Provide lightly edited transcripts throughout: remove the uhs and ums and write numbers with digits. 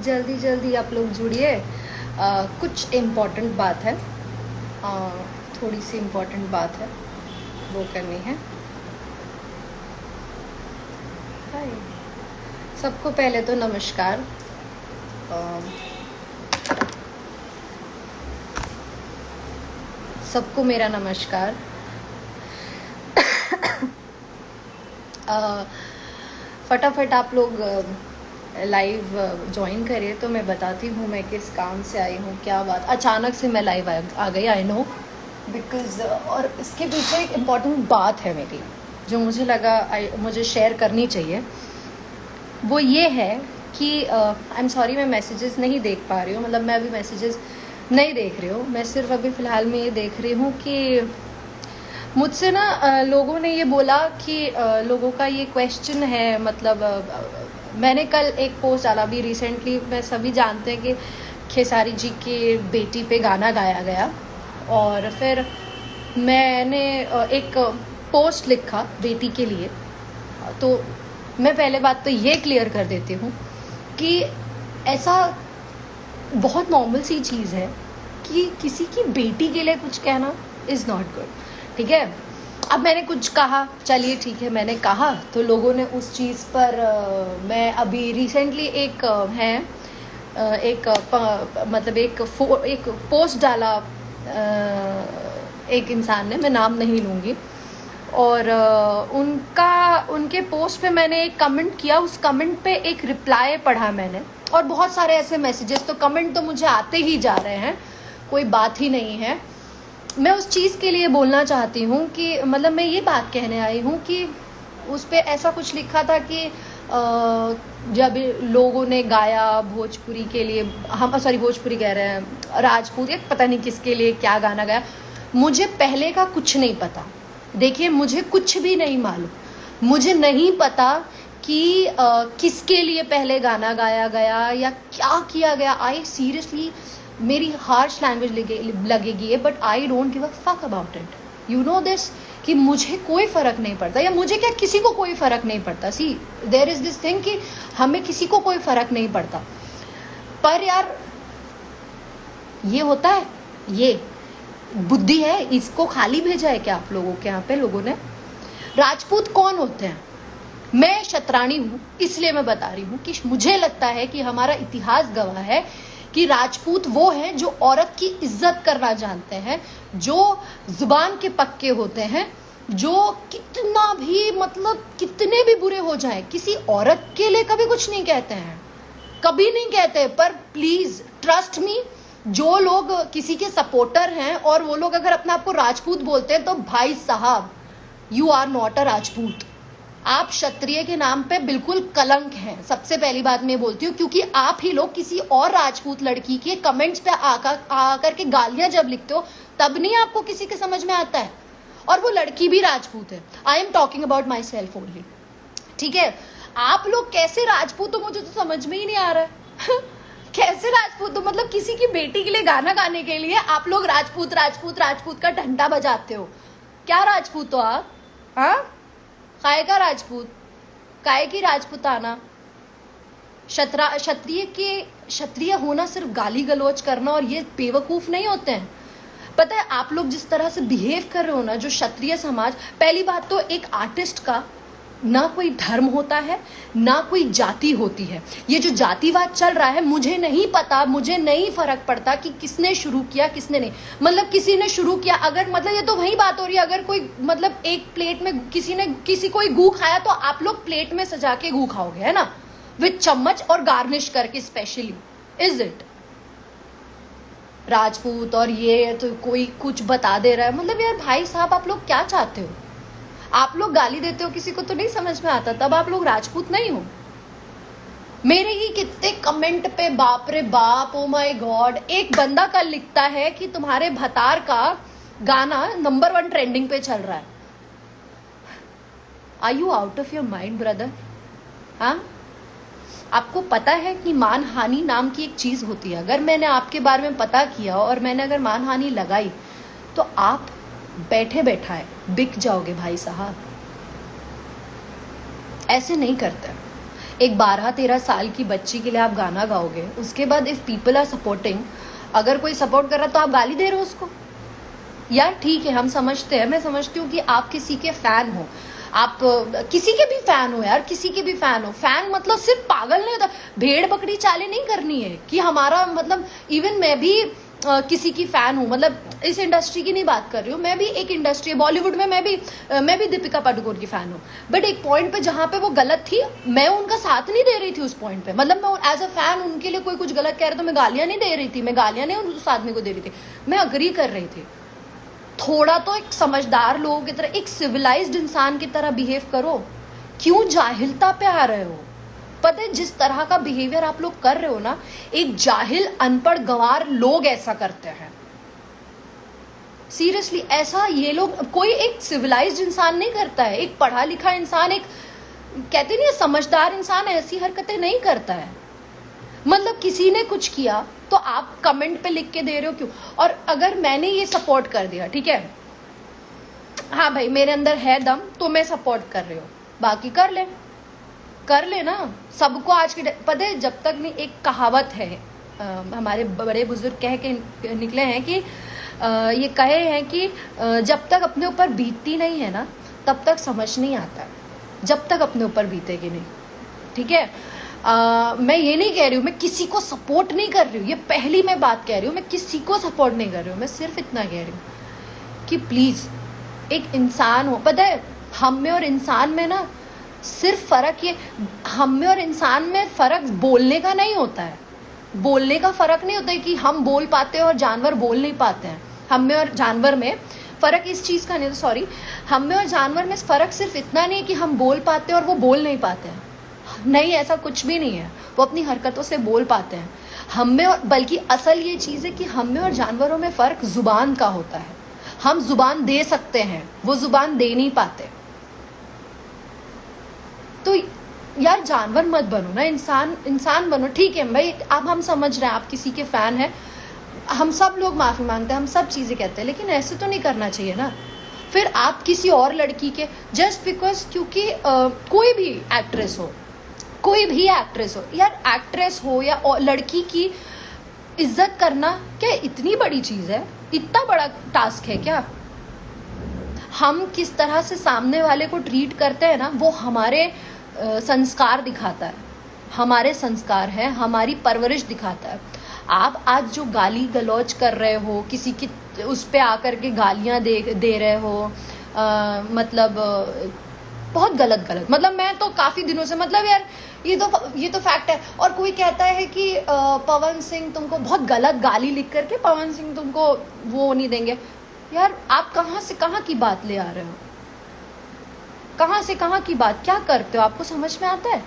जल्दी जल्दी आप लोग जुड़िए। कुछ इम्पोर्टेंट बात है, थोड़ी सी इम्पोर्टेंट बात है, वो करनी है। हाय सबको, पहले तो नमस्कार। सबको मेरा नमस्कार। फटाफट आप लोग लाइव ज्वाइन करिए तो मैं बताती हूँ मैं किस काम से आई हूँ, क्या बात। अचानक से मैं लाइव आ गई, आई नो, बिकॉज और इसके पीछे एक इम्पॉर्टेंट बात है मेरी जो मुझे लगा मुझे शेयर करनी चाहिए। वो ये है कि आई एम सॉरी, मैं मैसेजेस नहीं देख पा रही हूँ, मतलब मैं अभी मैसेजेस नहीं देख रही हूँ। मैं सिर्फ अभी फ़िलहाल में ये देख रही हूँ कि मुझसे ना लोगों ने ये बोला कि लोगों का ये क्वेश्चन है, मतलब मैंने कल एक पोस्ट डाला अभी रिसेंटली। मैं सभी जानते हैं कि खेसारी जी की बेटी पे गाना गाया गया, और फिर मैंने एक पोस्ट लिखा बेटी के लिए। तो मैं पहले बात तो ये क्लियर कर देती हूँ कि ऐसा बहुत नॉर्मल सी चीज़ है कि किसी की बेटी के लिए कुछ कहना इज़ नॉट गुड, ठीक है। अब मैंने कुछ कहा, चलिए ठीक है, मैंने कहा तो लोगों ने उस चीज़ पर मैं अभी रिसेंटली एक मतलब एक पोस्ट डाला एक इंसान ने, मैं नाम नहीं लूँगी, और उनके पोस्ट पे मैंने एक कमेंट किया। उस कमेंट पे एक रिप्लाई पढ़ा मैंने, और बहुत सारे ऐसे मैसेजेस, तो कमेंट तो मुझे आते ही जा रहे हैं, कोई बात ही नहीं है। मैं उस चीज़ के लिए बोलना चाहती हूँ कि मतलब मैं ये बात कहने आई हूँ कि उस पे ऐसा कुछ लिखा था कि जब लोगों ने गाया भोजपुरी के लिए, हम सॉरी भोजपुरी कह रहे हैं, राजपूत या पता नहीं किसके लिए क्या गाना गाया, मुझे पहले का कुछ नहीं पता। देखिए मुझे कुछ भी नहीं मालूम, मुझे नहीं पता कि किसके लिए पहले गाना गाया गया या क्या किया गया। आई सीरियसली, मेरी हार्श लैंग्वेज लगेगी ये, but I don't give a fuck about it, you know this, कि मुझे कोई फ़र्क नहीं पड़ता, या मुझे क्या किसी को कोई फ़र्क नहीं पड़ता। सी देयर इज़ दिस थिंग कि हमें किसी को कोई फ़र्क नहीं पड़ता, पर यार ये होता है, ये बुद्धि है, इसको खाली भेजा है क्या आप लोगों के यहाँ पे लोगों ने। राजपूत कौन होते हैं? मैं शतरानी हूँ, इसलिए मैं बता रही हूँ कि मुझे लगता है कि हमारा इतिहास गवाह है कि राजपूत वो हैं जो औरत की इज्जत करना जानते हैं, जो जुबान के पक्के होते हैं, जो कितना भी मतलब कितने भी बुरे हो जाए किसी औरत के लिए कभी कुछ नहीं कहते हैं, कभी नहीं कहते। पर प्लीज ट्रस्ट मी, जो लोग किसी के सपोर्टर हैं और वो लोग अगर अपने आप को राजपूत बोलते हैं तो भाई साहब, you are not a Rajput, आप क्षत्रिय के नाम पे बिल्कुल कलंक हैं। सबसे पहली बात मैं बोलती हूँ, क्योंकि आप ही लोग किसी और राजपूत लड़की के कमेंट्स पे आकर के गालियां जब लिखते हो तब नहीं आपको किसी के समझ में आता है, और वो लड़की भी राजपूत है। I am talking about my self only, ठीक है। आप लोग कैसे राजपूत हो मुझे तो समझ में ही नहीं आ रहा है कैसे राजपूत हो, मतलब किसी की बेटी के लिए गाना गाने के लिए आप लोग राजपूत राजपूत राजपूत का घंटा बजाते हो। क्या राजपूत हो आप? हाँ, काय का राजपूत, काय की राजपूताना। क्षत्रिय होना सिर्फ गाली गलौज करना और ये बेवकूफ नहीं होते हैं। पता है आप लोग जिस तरह से बिहेव कर रहे हो ना, जो क्षत्रिय समाज, पहली बात तो एक आर्टिस्ट का ना कोई धर्म होता है ना कोई जाति होती है। ये जो जातिवाद चल रहा है मुझे नहीं पता, मुझे नहीं फर्क पड़ता कि किसने शुरू किया किसने नहीं, मतलब किसी ने शुरू किया, अगर मतलब ये तो वही बात हो रही है, अगर कोई मतलब एक प्लेट में किसी कोई गू खाया तो आप लोग प्लेट में सजा के गू खाओगे, है ना, विद चम्मच और गार्निश करके स्पेशली, इज इट? राजपूत और ये तो कोई कुछ बता दे रहा है, मतलब यार भाई साहब आप लोग क्या चाहते हो? आप लोग गाली देते हो किसी को तो नहीं समझ में आता, तब आप लोग राजपूत नहीं हो। मेरे ही कितने कमेंट पे बाप रे बाप, ओ माय गॉड, एक बंदा कल लिखता है कि तुम्हारे भतार का गाना नंबर 1 ट्रेंडिंग पे चल रहा है। Are you out of your mind brother? हाँ, आपको पता है कि मानहानि नाम की एक चीज होती है। अगर मैंने आपके बारे में पता किया और मैंने अगर मानहानि लगाई तो आप बैठे बैठाए बिक जाओगे भाई साहब। ऐसे नहीं करते। एक 12-13 साल की बच्ची के लिए आप गाना गाओगे, उसके बाद इफ पीपल आर सपोर्टिंग, अगर कोई सपोर्ट कर रहा तो आप गाली दे रहे हो उसको? यार ठीक है, हम समझते हैं, मैं समझती हूँ कि आप किसी के फैन हो, आप किसी के भी फैन हो यार, किसी के भी फैन हो। फैन मतलब सिर्फ पागल नहीं होता, भेड़ बकरी चाले नहीं करनी है कि हमारा मतलब, इवन मैं भी किसी की फैन हूँ, मतलब इस इंडस्ट्री की नहीं बात कर रही हूँ, मैं भी एक इंडस्ट्री बॉलीवुड में मैं भी दीपिका पादुकोण की फैन हूँ। बट एक पॉइंट पे जहाँ पे वो गलत थी, मैं उनका साथ नहीं दे रही थी उस पॉइंट पे, मतलब मैं एज अ फैन उनके लिए कोई कुछ गलत कह रहा तो मैं गालियां नहीं दे रही थी, मैं गालियां नहीं उस आदमी को दे रही थी, मैं अग्री कर रही थी। थोड़ा तो एक समझदार लोगों की तरह, एक सिविलाइज्ड इंसान की तरह बिहेव करो। क्यों जाहिलता पे आ रहे हो? पता है जिस तरह का बिहेवियर आप लोग कर रहे हो ना, एक जाहिल अनपढ़ गंवार लोग ऐसा करते हैं। सीरियसली ऐसा ये लोग, कोई एक सिविलाइज्ड इंसान नहीं करता है, एक पढ़ा लिखा इंसान, एक कहते नहीं समझदार इंसान ऐसी हरकतें नहीं करता है। मतलब किसी ने कुछ किया तो आप कमेंट पे लिख के दे रहे हो क्यों? और अगर मैंने ये सपोर्ट कर दिया, ठीक है, हाँ भाई मेरे अंदर है दम तो मैं सपोर्ट कर रही हूँ, बाकी कर ले ना। सबको आज के पता है, जब तक नहीं, एक कहावत है हमारे बड़े बुजुर्ग कह के निकले हैं कि ये कहे हैं कि जब तक अपने ऊपर बीतती नहीं है ना, तब तक समझ नहीं आता, जब तक अपने ऊपर बीतेगी नहीं। ठीक है, मैं ये नहीं कह रही हूँ, मैं किसी को सपोर्ट नहीं कर रही हूँ, ये पहली मैं बात कह रही हूँ, मैं किसी को सपोर्ट नहीं कर रही हूँ, मैं सिर्फ इतना कह रही हूँ कि प्लीज एक इंसान हो। पता है हम में और इंसान में ना सिर्फ फर्क ये, हम में और इंसान में फर्क बोलने का नहीं होता है, बोलने का फर्क नहीं होता है कि हम बोल पाते हैं और जानवर बोल नहीं पाते हैं। हम में और जानवर में फर्क इस चीज का नहीं, तो सॉरी, हम में और जानवर में फर्क सिर्फ इतना नहीं है कि हम बोल पाते हैं और वो बोल नहीं पाते हैं, नहीं ऐसा कुछ भी नहीं है, वो अपनी हरकतों से बोल पाते हैं। हम में और, बल्कि असल ये चीज है कि हम में और जानवरों में फर्क जुबान का होता है। हम जुबान दे सकते हैं, वो जुबान दे नहीं पाते। तो यार जानवर मत बनो ना, इंसान बनो। ठीक है भाई, अब हम समझ रहे हैं आप किसी के फैन हैं, हम सब लोग माफी मांगते हैं, हम सब चीजें कहते हैं, लेकिन ऐसे तो नहीं करना चाहिए ना। फिर आप किसी और लड़की के जस्ट बिकॉज, क्योंकि कोई भी एक्ट्रेस हो, कोई भी एक्ट्रेस हो यार, एक्ट्रेस हो या लड़की की इज्जत करना क्या इतनी बड़ी चीज है? इतना बड़ा टास्क है क्या? हम किस तरह से सामने वाले को ट्रीट करते हैं ना, वो हमारे संस्कार दिखाता है, हमारे संस्कार है, हमारी परवरिश दिखाता है। आप आज जो गाली गलौज कर रहे हो, किसी की उस पे आकर के गालियां दे रहे हो, मतलब बहुत गलत, मतलब मैं तो काफी दिनों से, मतलब यार ये तो फैक्ट है। और कोई कहता है कि पवन सिंह तुमको बहुत गलत गाली लिख करके पवन सिंह तुमको वो नहीं देंगे। यार आप कहाँ से कहाँ की बात ले आ रहे हो? कहाँ से कहाँ की बात, क्या करते हो? आपको समझ में आता है?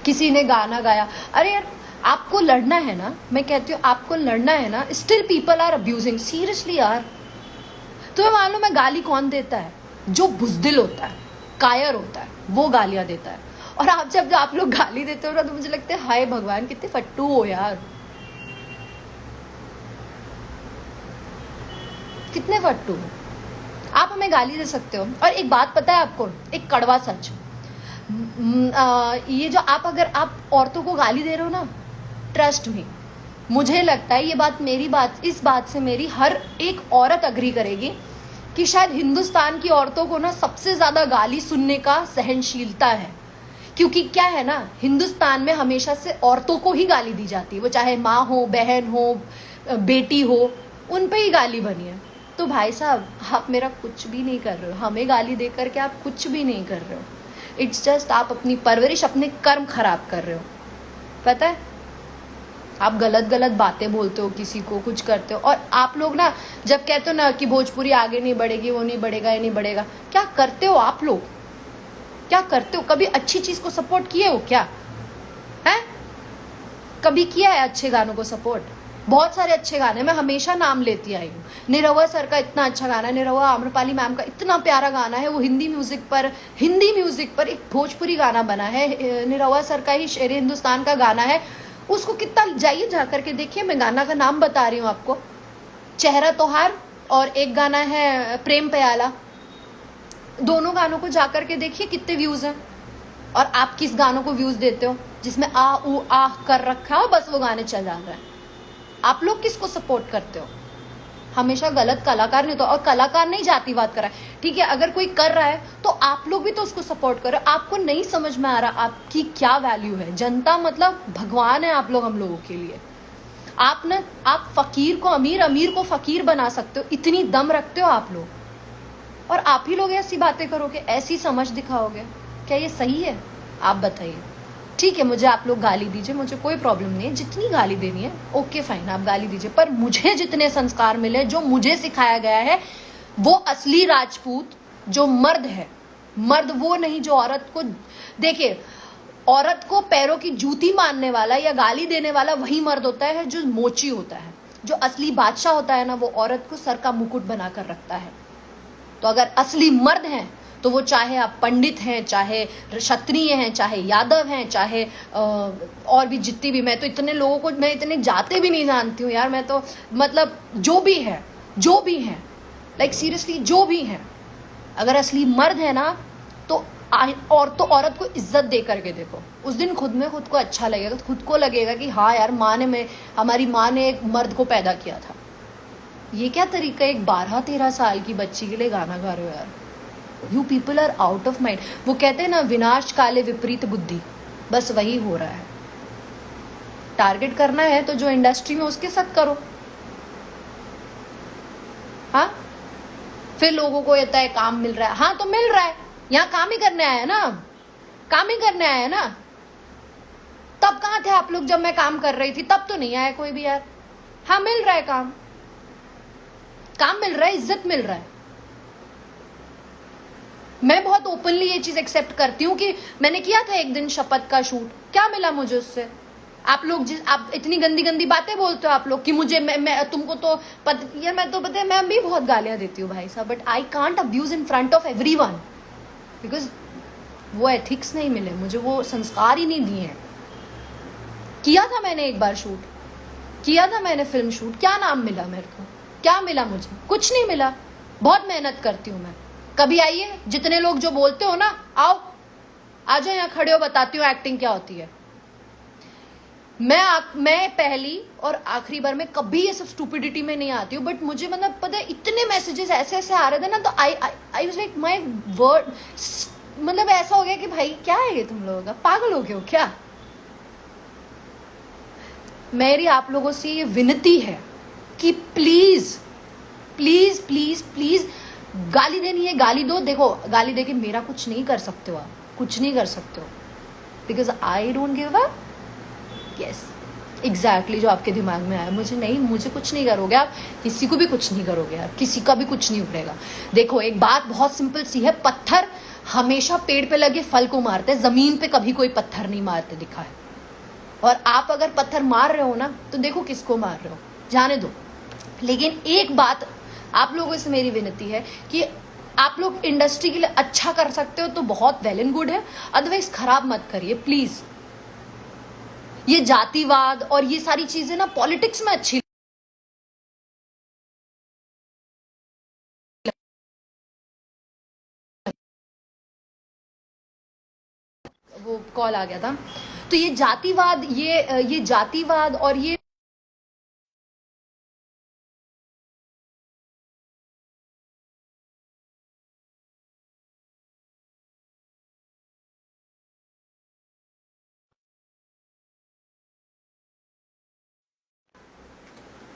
किसी ने गाना गाया, अरे यार आपको लड़ना है ना, मैं कहती हूँ आपको लड़ना है ना, still people are abusing. Seriously यार, तुम्हें मालूम है गाली कौन देता है? जो बुजदिल होता है, कायर होता है, वो गालियां देता है। और जब आप लोग गाली देते हो ना, तो मुझे लगता है हाय भगवान कितने फट्टू हो यार, कितने फट्टू हो आप, हमें गाली दे सकते हो। और एक बात पता है आपको, एक कड़वा सच, ये जो अगर आप औरतों को गाली दे रहे हो ना, ट्रस्ट मी, मुझे लगता है ये बात, इस बात से मेरी हर एक औरत अग्री करेगी कि शायद हिंदुस्तान की औरतों को ना सबसे ज्यादा गाली सुनने का सहनशीलता है। क्योंकि क्या है ना, हिंदुस्तान में हमेशा से औरतों को ही गाली दी जाती है, वो चाहे माँ हो, बहन हो, बेटी हो, उन पे ही गाली बनी है। तो भाई साहब आप मेरा कुछ भी नहीं कर रहे हो, हमें गाली दे करके आप कुछ भी नहीं कर रहे हो। इट्स जस्ट आप अपनी परवरिश, अपने कर्म खराब कर रहे हो। पता है आप गलत बातें बोलते हो, किसी को कुछ करते हो। और आप लोग ना जब कहते हो ना कि भोजपुरी आगे नहीं बढ़ेगी, वो नहीं बढ़ेगा, ये नहीं बढ़ेगा, क्या करते हो आप लोग? क्या करते हो? कभी अच्छी चीज को सपोर्ट किए हो क्या? है कभी किया है अच्छे गानों को सपोर्ट? बहुत सारे अच्छे गाने मैं हमेशा नाम लेती आई हूँ। निरहुआ सर का इतना अच्छा गाना है, निरहुआ आम्रपाली मैम का इतना प्यारा गाना है, वो हिंदी म्यूजिक पर एक भोजपुरी गाना बना है। निरहुआ सर का ही शेर हिंदुस्तान का गाना है, उसको कितना जाइए जा करके देखिए। मैं गाना का नाम बता रही हूँ आपको, चेहरा तोहार, और एक गाना है प्रेम प्याला। दोनों गानों को जाकर के देखिए कितने व्यूज हैं। और आप किस गानों को व्यूज देते हो जिसमें आ ऊ आह कर रखा है, बस वो गाने चल जा रहे हैं। आप लोग किसको सपोर्ट करते हो? हमेशा गलत कलाकार नहीं तो, और कलाकार नहीं जातिवाद कर रहा है, ठीक है, अगर कोई कर रहा है तो आप लोग भी तो उसको सपोर्ट करो। आपको नहीं समझ में आ रहा आपकी क्या वैल्यू है। जनता मतलब भगवान है आप लोग हम लोगों के लिए। आप फकीर को अमीर, अमीर को फकीर बना सकते हो, इतनी दम रखते हो आप लोग, और आप ही लोग ऐसी बातें करोगे, ऐसी समझ दिखाओगे, क्या ये सही है? आप बताइए। ठीक है, मुझे आप लोग गाली दीजिए, मुझे कोई प्रॉब्लम नहीं है, जितनी गाली देनी है ओके फाइन, आप गाली दीजिए, पर मुझे जितने संस्कार मिले, जो मुझे सिखाया गया है, वो असली राजपूत जो मर्द है, मर्द वो नहीं जो औरत को, देखिए औरत को पैरों की जूती मारने वाला या गाली देने वाला वही मर्द होता है जो मोची होता है। जो असली बादशाह होता है ना, वो औरत को सर का मुकुट बनाकर रखता है। तो अगर असली मर्द हैं तो वो चाहे आप पंडित हैं, चाहे क्षत्रिय हैं, चाहे यादव हैं, चाहे और भी जितनी भी, मैं तो इतने लोगों को, मैं इतने जाते भी नहीं जानती हूँ यार, मैं तो मतलब जो भी हैं लाइक सीरियसली जो भी हैं, अगर असली मर्द है ना तो औरत को इज्जत दे करके देखो, उस दिन खुद में खुद को अच्छा लगेगा, खुद को लगेगा कि हाँ यार हमारी माँ ने एक मर्द को पैदा किया था। ये क्या तरीका है एक 12-13 साल की बच्ची के लिए गाना गा रहे हो यार? You people are out of mind. वो कहते हैं ना, विनाश काले विपरीत बुद्धि, बस वही हो रहा है। टारगेट करना है तो जो इंडस्ट्री में उसके साथ करो। हाँ, फिर लोगों को येता है काम मिल रहा है, हाँ तो मिल रहा है, यहाँ काम ही करने आया ना, काम ही करने आया ना। तब कहाँ थे आप लोग जब मैं काम कर रही थी? तब तो नहीं आया कोई भी यार। हाँ मिल रहा है काम मिल रहा है, इज्जत मिल रहा है। मैं बहुत ओपनली ये चीज एक्सेप्ट करती हूँ कि मैंने किया था एक दिन शपथ का शूट, क्या मिला मुझे उससे? आप लोग आप इतनी गंदी गंदी बातें बोलते हो आप लोग कि मुझे मैं तुमको तो यार मैं तो पता है मैं भी बहुत गालियां देती हूँ भाई साहब, but I can't abuse in front of everyone because वो एथिक्स नहीं मिले मुझे, वो संस्कार ही नहीं दिए हैं। किया था मैंने एक बार शूट, किया था मैंने फिल्म शूट, क्या नाम मिला मेरे को? क्या मिला मुझे? कुछ नहीं मिला। बहुत मेहनत करती हूँ मैं। कभी आइए, जितने लोग जो बोलते हो ना, आओ आ जाओ यहाँ खड़े हो, बताती हूँ एक्टिंग क्या होती है। मैं पहली और आखिरी बार, मैं कभी ये सब स्टूपिडिटी में नहीं आती हूँ, बट मुझे मतलब पता है इतने मैसेजेस ऐसे ऐसे आ रहे थे ना, तो I was like my word, मतलब ऐसा हो गया कि भाई क्या है ये, तुम लोगों का पागल हो गए हो क्या? मेरी आप लोगों से ये विनती है कि प्लीज प्लीज प्लीज प्लीज, गाली देनी है गाली दो। देखो गाली देके मेरा कुछ नहीं कर सकते हो, आप कुछ नहीं कर सकते हो, because I don't give up. Yes exactly, जो आपके दिमाग में आया, मुझे कुछ नहीं करोगे आप, किसी को भी कुछ नहीं करोगे यार, किसी का भी कुछ नहीं उखड़ेगा। देखो एक बात बहुत सिंपल सी है, पत्थर हमेशा पेड़ पे लगे फल को मारते हैं, जमीन पे कभी कोई पत्थर नहीं मारते दिखा है। और आप अगर पत्थर मार रहे हो ना, तो देखो किसको मार रहे हो, जाने दो। लेकिन एक बात आप लोगों से मेरी विनती है कि आप लोग इंडस्ट्री के लिए अच्छा कर सकते हो तो बहुत वेल एंड गुड है, अदरवाइज खराब मत करिए प्लीज। ये जातिवाद और ये सारी चीजें ना पॉलिटिक्स में अच्छी, वो कॉल आ गया था, तो ये जातिवाद, ये जातिवाद और ये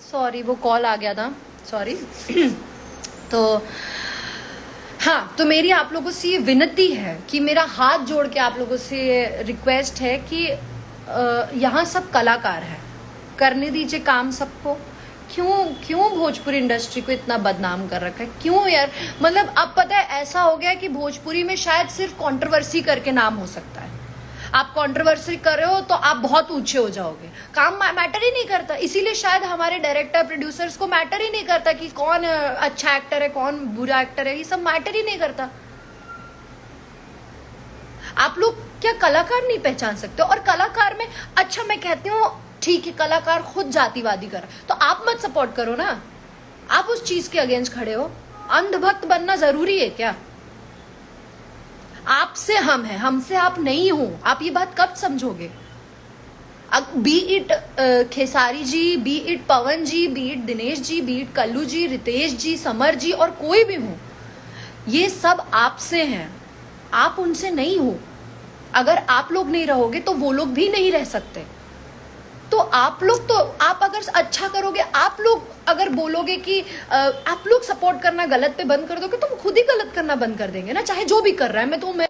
सॉरी वो कॉल आ गया था, सॉरी। तो हाँ, तो मेरी आप लोगों से ये विनती है कि मेरा हाथ जोड़ के आप लोगों से रिक्वेस्ट है कि यहाँ सब कलाकार हैं, करने दीजिए काम सबको। क्यों भोजपुरी इंडस्ट्री को इतना बदनाम कर रखा है? क्यों यार, मतलब अब पता है ऐसा हो गया है कि भोजपुरी में शायद सिर्फ कंट्रोवर्सी करके नाम हो सकता है। आप कंट्रोवर्सी कर रहे हो तो आप बहुत ऊंचे हो जाओगे, काम मैटर ही नहीं करता। इसीलिए शायद हमारे डायरेक्टर प्रोड्यूसर्स को मैटर ही नहीं करता कि कौन अच्छा एक्टर है कौन बुरा एक्टर है, ये सब मैटर ही नहीं करता। आप लोग क्या कलाकार नहीं पहचान सकते? और कलाकार में, अच्छा मैं कहती हूँ ठीक है, कलाकार खुद जातिवादी कर रहा है तो आप मत सपोर्ट करो ना, आप उस चीज के अगेंस्ट खड़े हो। अंधभक्त बनना जरूरी है क्या? आपसे हम हैं, हमसे आप नहीं हो। आप ये बात कब समझोगे? Be it Khesari ji, be it Pawan ji, be it Dinesh ji, be it Kallu ji, Ritesh ji, Samar ji और कोई भी हो, ये सब आपसे हैं, आप उनसे नहीं हो। अगर आप लोग नहीं रहोगे तो वो लोग भी नहीं रह सकते। तो आप लोग, तो आप अगर अच्छा करोगे, आप लोग अगर बोलोगे कि आप लोग सपोर्ट करना गलत पे बंद कर दोगे, तो हम खुद ही गलत करना बंद कर देंगे ना, चाहे जो भी कर रहा है। मैं